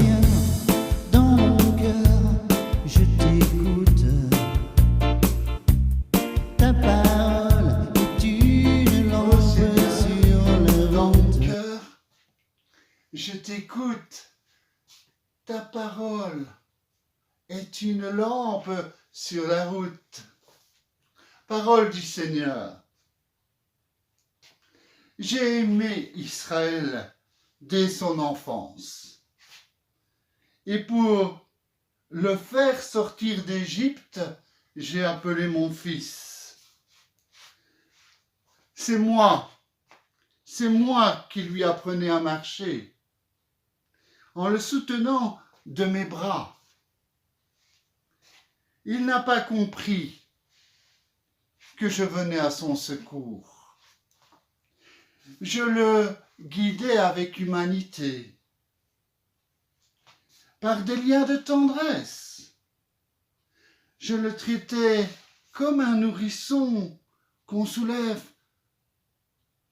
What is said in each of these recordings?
viens dans mon cœur, je t'écoute. Ta parole est une lampe sur la Dans route. mon cœur, je t'écoute. Ta parole est une lampe sur la route. Parole du Seigneur. J'ai aimé Israël dès son enfance. Et pour le faire sortir d'Égypte, j'ai appelé mon fils. C'est moi qui lui apprenais à marcher, en le soutenant de mes bras. Il n'a pas compris que je venais à son secours. Je le guidais avec humanité, par des liens de tendresse. Je le traitais comme un nourrisson qu'on soulève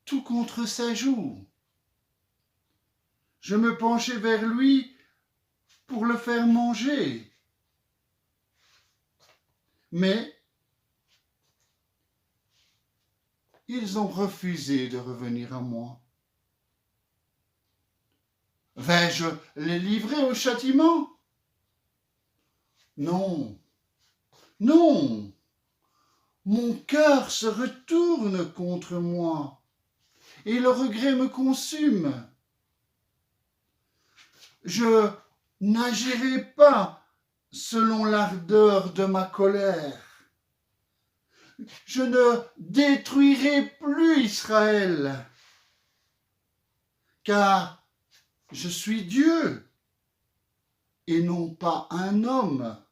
tout contre sa joue. Je me penchais vers lui pour le faire manger. Mais ils ont refusé de revenir à moi. Vais-je les livrer au châtiment? Non, non, mon cœur se retourne contre moi et le regret me consume. Je n'agirai pas selon l'ardeur de ma colère. Je ne détruirai plus Israël, car je suis Dieu et non pas un homme.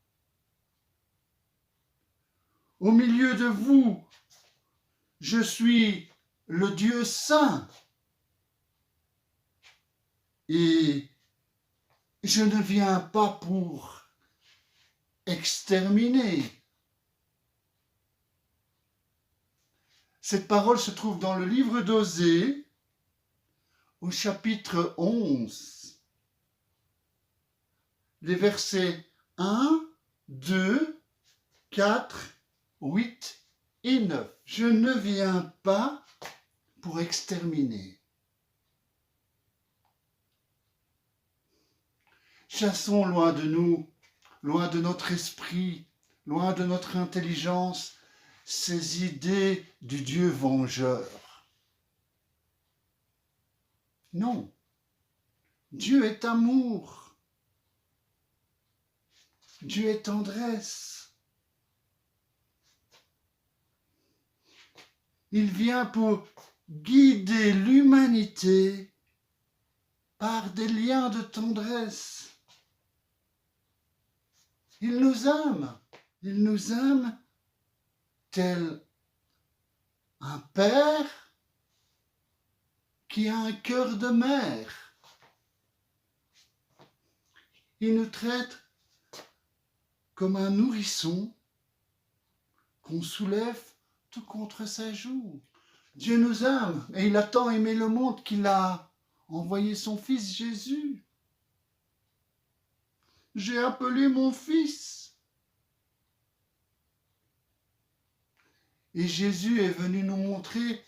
Au milieu de vous, je suis le Dieu saint et je ne viens pas pour exterminer. Cette parole se trouve dans le livre d'Osée, au chapitre 11, les versets 1, 2, 4, 8 et 9. Je ne viens pas pour exterminer. Chassons loin de nous, loin de notre esprit, loin de notre intelligence, ces idées du Dieu vengeur. Non, Dieu est amour, Dieu est tendresse. Il vient pour guider l'humanité par des liens de tendresse. Il nous aime tel un père qui a un cœur de mère. Il nous traite comme un nourrisson qu'on soulève tout contre sa joue. Dieu nous aime et il a tant aimé le monde qu'il a envoyé son fils Jésus. J'ai appelé mon fils. Et Jésus est venu nous montrer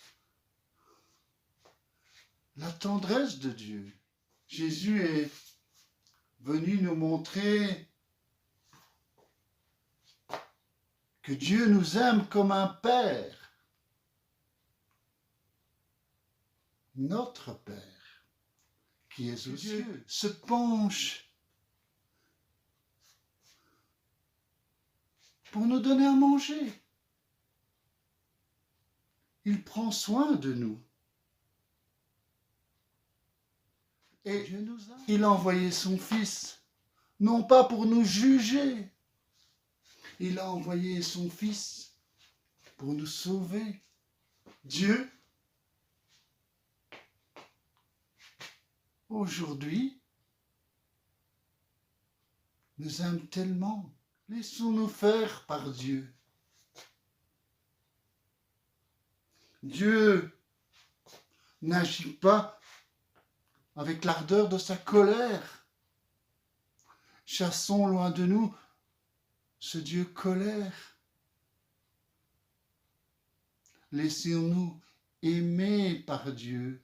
la tendresse de Dieu. Jésus est venu nous montrer que Dieu nous aime comme un Père. Notre Père, qui est aux cieux, se penche pour nous donner à manger. Il prend soin de nous. Et il a envoyé son Fils, non pas pour nous juger, il a envoyé son Fils pour nous sauver. Dieu, aujourd'hui, nous aime tellement. Laissons-nous faire par Dieu. Dieu n'agit pas avec l'ardeur de sa colère. Chassons loin de nous ce Dieu colère. Laissons-nous aimer par Dieu.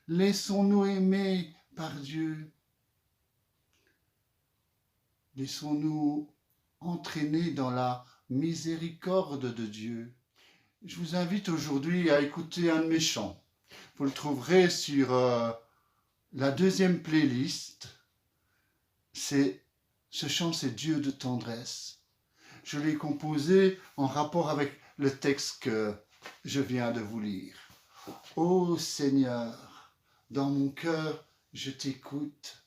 Laissons-nous aimer par Dieu. Laissons-nous entraîner dans la miséricorde de Dieu. Je vous invite aujourd'hui à écouter un de mes chants. Vous le trouverez sur la deuxième playlist. Ce chant, c'est Dieu de tendresse. Je l'ai composé en rapport avec le texte que je viens de vous lire. Ô Seigneur, dans mon cœur, je t'écoute.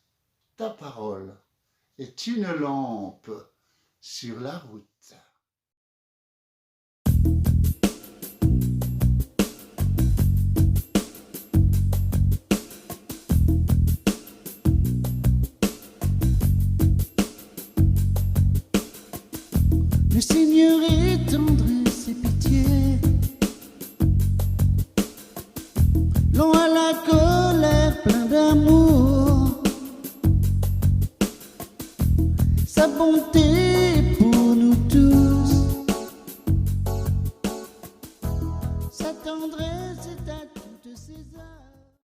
Ta parole est une lampe sur la route. Le Seigneur est tendresse et pitié, long à la colère, plein d'amour. Sa bonté pour nous tous